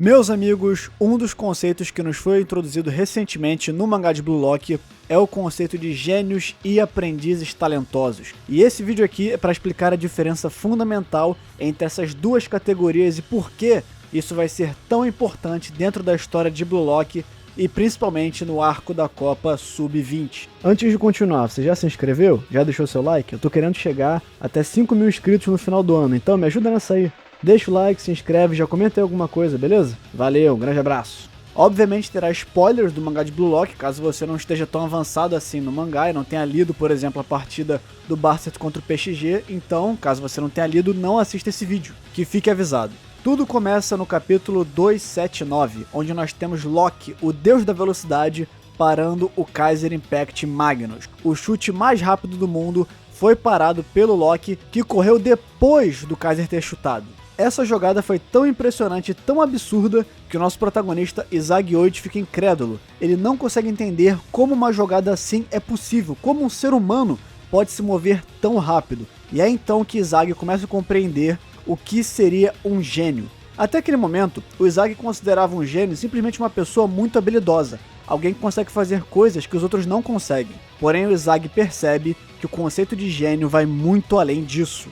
Meus amigos, um dos conceitos que nos foi introduzido recentemente no mangá de Blue Lock é o conceito de gênios e aprendizes talentosos. E esse vídeo aqui é para explicar a diferença fundamental entre essas duas categorias e por que isso vai ser tão importante dentro da história de Blue Lock e principalmente no arco da Copa Sub-20. Antes de continuar, você já se inscreveu? Já deixou seu like? Eu tô querendo chegar até 5.000 inscritos no final do ano, então me ajuda nessa aí. Deixa o like, se inscreve, já comenta aí alguma coisa, beleza? Valeu, um grande abraço. Obviamente terá spoilers do mangá de Blue Lock, caso você não esteja tão avançado assim no mangá e não tenha lido, por exemplo, a partida do Barça contra o PSG, então, caso você não tenha lido, não assista esse vídeo, que fique avisado. Tudo começa no capítulo 279, onde nós temos Loki, o deus da velocidade, parando o Kaiser Impact Magnus. O chute mais rápido do mundo foi parado pelo Loki, que correu depois do Kaiser ter chutado. Essa jogada foi tão impressionante e tão absurda que o nosso protagonista Izagi Oichi fica incrédulo. Ele não consegue entender como uma jogada assim é possível, como um ser humano pode se mover tão rápido. E é então que Izagi começa a compreender o que seria um gênio. Até aquele momento, o Izagi considerava um gênio simplesmente uma pessoa muito habilidosa, alguém que consegue fazer coisas que os outros não conseguem. Porém, o Izagi percebe que o conceito de gênio vai muito além disso.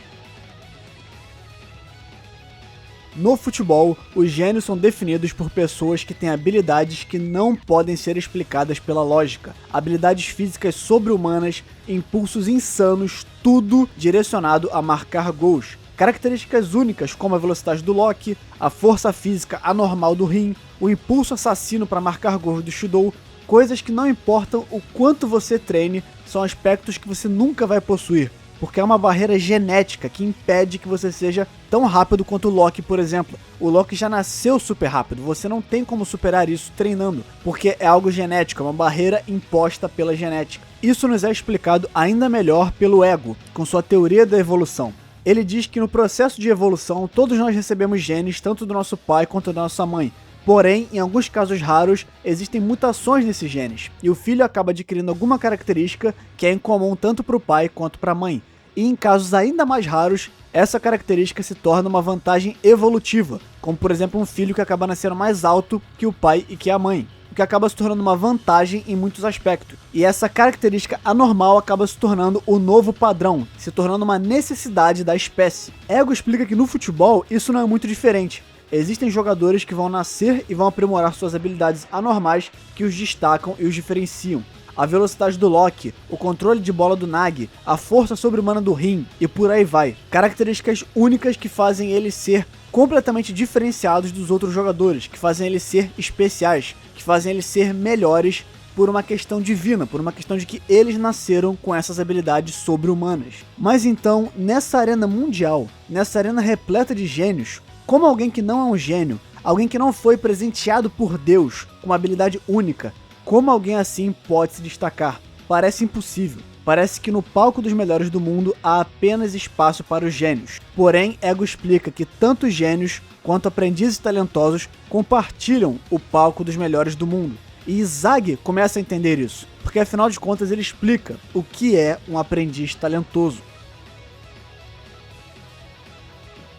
No futebol, os gênios são definidos por pessoas que têm habilidades que não podem ser explicadas pela lógica, habilidades físicas sobre-humanas, impulsos insanos, tudo direcionado a marcar gols. Características únicas como a velocidade do Loki, a força física anormal do Rin, o impulso assassino para marcar gols do Shidou, coisas que não importam o quanto você treine, são aspectos que você nunca vai possuir, porque é uma barreira genética que impede que você seja tão rápido quanto o Loki, por exemplo. O Loki já nasceu super rápido, você não tem como superar isso treinando, porque é algo genético, é uma barreira imposta pela genética. Isso nos é explicado ainda melhor pelo Ego, com sua teoria da evolução. Ele diz que no processo de evolução, todos nós recebemos genes, tanto do nosso pai quanto da nossa mãe. Porém, em alguns casos raros, existem mutações nesses genes, e o filho acaba adquirindo alguma característica que é incomum tanto para o pai quanto para a mãe. E em casos ainda mais raros, essa característica se torna uma vantagem evolutiva, como por exemplo um filho que acaba nascendo mais alto que o pai e que a mãe, o que acaba se tornando uma vantagem em muitos aspectos. E essa característica anormal acaba se tornando o novo padrão, se tornando uma necessidade da espécie. Ego explica que no futebol isso não é muito diferente. Existem jogadores que vão nascer e vão aprimorar suas habilidades anormais que os destacam e os diferenciam. A velocidade do Loki, o controle de bola do Nagi, a força sobre-humana do Rin e por aí vai. Características únicas que fazem eles ser completamente diferenciados dos outros jogadores, que fazem eles ser especiais, que fazem eles ser melhores por uma questão divina, por uma questão de que eles nasceram com essas habilidades sobre-humanas. Mas então, nessa arena mundial, nessa arena repleta de gênios, como alguém que não é um gênio, alguém que não foi presenteado por Deus com uma habilidade única, como alguém assim pode se destacar? Parece impossível. Parece que no palco dos melhores do mundo há apenas espaço para os gênios. Porém, Ego explica que tanto os gênios quanto aprendizes talentosos compartilham o palco dos melhores do mundo. E Izagi começa a entender isso, porque afinal de contas ele explica o que é um aprendiz talentoso.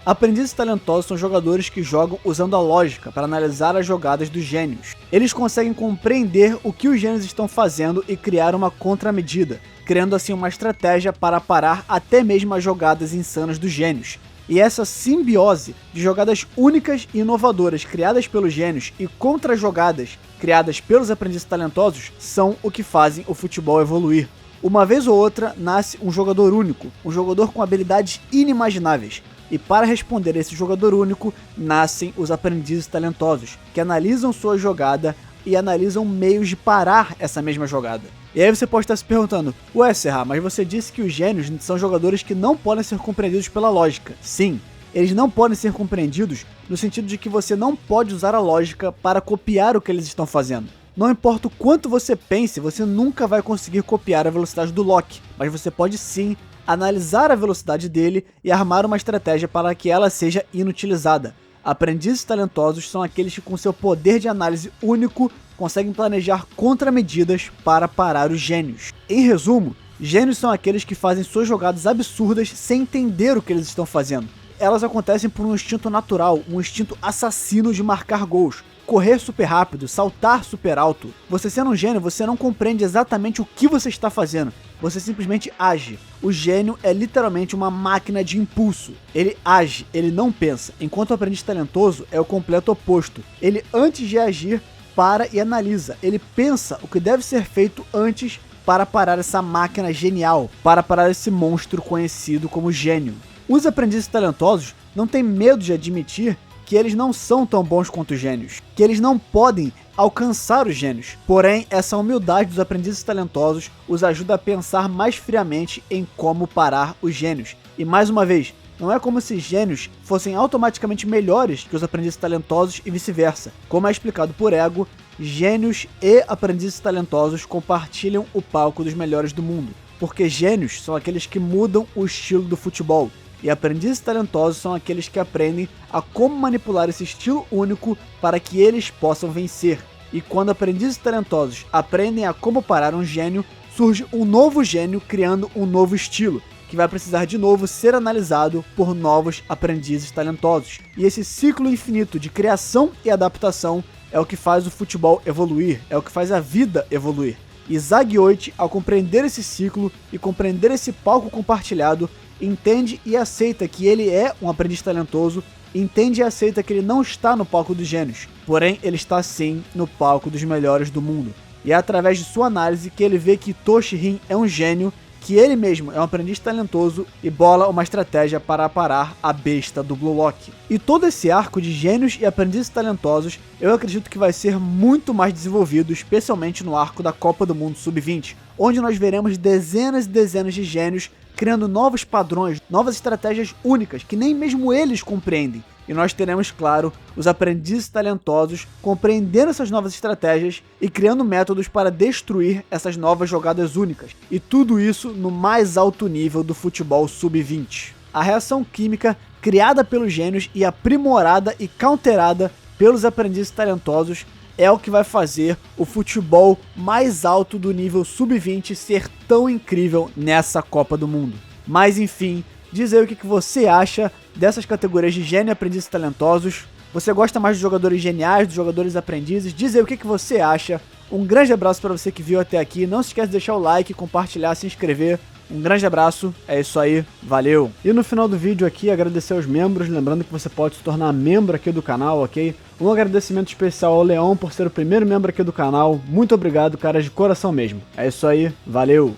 Aprendizes talentosos são jogadores que jogam usando a lógica para analisar as jogadas dos gênios. Eles conseguem compreender o que os gênios estão fazendo e criar uma contramedida, criando assim uma estratégia para parar até mesmo as jogadas insanas dos gênios. E essa simbiose de jogadas únicas e inovadoras criadas pelos gênios e contra-jogadas criadas pelos aprendizes talentosos são o que fazem o futebol evoluir. Uma vez ou outra nasce um jogador único, um jogador com habilidades inimagináveis. E para responder a esse jogador único, nascem os aprendizes talentosos, que analisam sua jogada e analisam meios de parar essa mesma jogada. E aí você pode estar se perguntando, ué Serra, mas você disse que os gênios são jogadores que não podem ser compreendidos pela lógica. Sim, eles não podem ser compreendidos no sentido de que você não pode usar a lógica para copiar o que eles estão fazendo. Não importa o quanto você pense, você nunca vai conseguir copiar a velocidade do Loki, mas você pode sim analisar a velocidade dele e armar uma estratégia para que ela seja inutilizada. Aprendizes talentosos são aqueles que com seu poder de análise único conseguem planejar contramedidas para parar os gênios. Em resumo, gênios são aqueles que fazem suas jogadas absurdas sem entender o que eles estão fazendo. elas acontecem por um instinto natural, um instinto assassino de marcar gols. Correr super rápido, saltar super alto. Você sendo um gênio, você não compreende exatamente o que você está fazendo. Você simplesmente age. O gênio é literalmente uma máquina de impulso. Ele age, ele não pensa. Enquanto o aprendiz talentoso é o completo oposto. Ele, antes de agir, para e analisa. Ele pensa o que deve ser feito antes para parar essa máquina genial, para parar esse monstro conhecido como gênio. Os aprendizes talentosos não têm medo de admitir que eles não são tão bons quanto os gênios, que eles não podem alcançar os gênios. Porém, essa humildade dos aprendizes talentosos os ajuda a pensar mais friamente em como parar os gênios. E mais uma vez, não é como se gênios fossem automaticamente melhores que os aprendizes talentosos e vice-versa. Como é explicado por Ego, gênios e aprendizes talentosos compartilham o palco dos melhores do mundo, porque gênios são aqueles que mudam o estilo do futebol, e aprendizes talentosos são aqueles que aprendem a como manipular esse estilo único para que eles possam vencer. E quando aprendizes talentosos aprendem a como parar um gênio, surge um novo gênio criando um novo estilo, que vai precisar de novo ser analisado por novos aprendizes talentosos. E esse ciclo infinito de criação e adaptação é o que faz o futebol evoluir, é o que faz a vida evoluir. E Zagioichi, ao compreender esse ciclo e compreender esse palco compartilhado, entende e aceita que ele é um aprendiz talentoso, entende e aceita que ele não está no palco dos gênios, porém ele está sim no palco dos melhores do mundo. E é através de sua análise que ele vê que Toshirin é um gênio, que ele mesmo é um aprendiz talentoso e bola uma estratégia para parar a besta do Blue Lock. E todo esse arco de gênios e aprendizes talentosos eu acredito que vai ser muito mais desenvolvido, especialmente no arco da Copa do Mundo Sub-20, onde nós veremos dezenas e dezenas de gênios criando novos padrões, novas estratégias únicas que nem mesmo eles compreendem. E nós teremos, claro, os aprendizes talentosos compreendendo essas novas estratégias e criando métodos para destruir essas novas jogadas únicas. E tudo isso no mais alto nível do futebol sub-20. A reação química criada pelos gênios e aprimorada e counterada pelos aprendizes talentosos é o que vai fazer o futebol mais alto do nível sub-20 ser tão incrível nessa Copa do Mundo. Mas enfim, diz aí o que você acha dessas categorias de gênio e aprendizes talentosos. Você gosta mais dos jogadores geniais, dos jogadores aprendizes? Diz aí o que você acha. Um grande abraço para você que viu até aqui. Não se esquece de deixar o like, compartilhar, se inscrever. Um grande abraço, é isso aí, valeu! E no final do vídeo aqui, agradecer aos membros, lembrando que você pode se tornar membro aqui do canal, ok? Um agradecimento especial ao Leão por ser o primeiro membro aqui do canal. Muito obrigado, cara, de coração mesmo. É isso aí, valeu!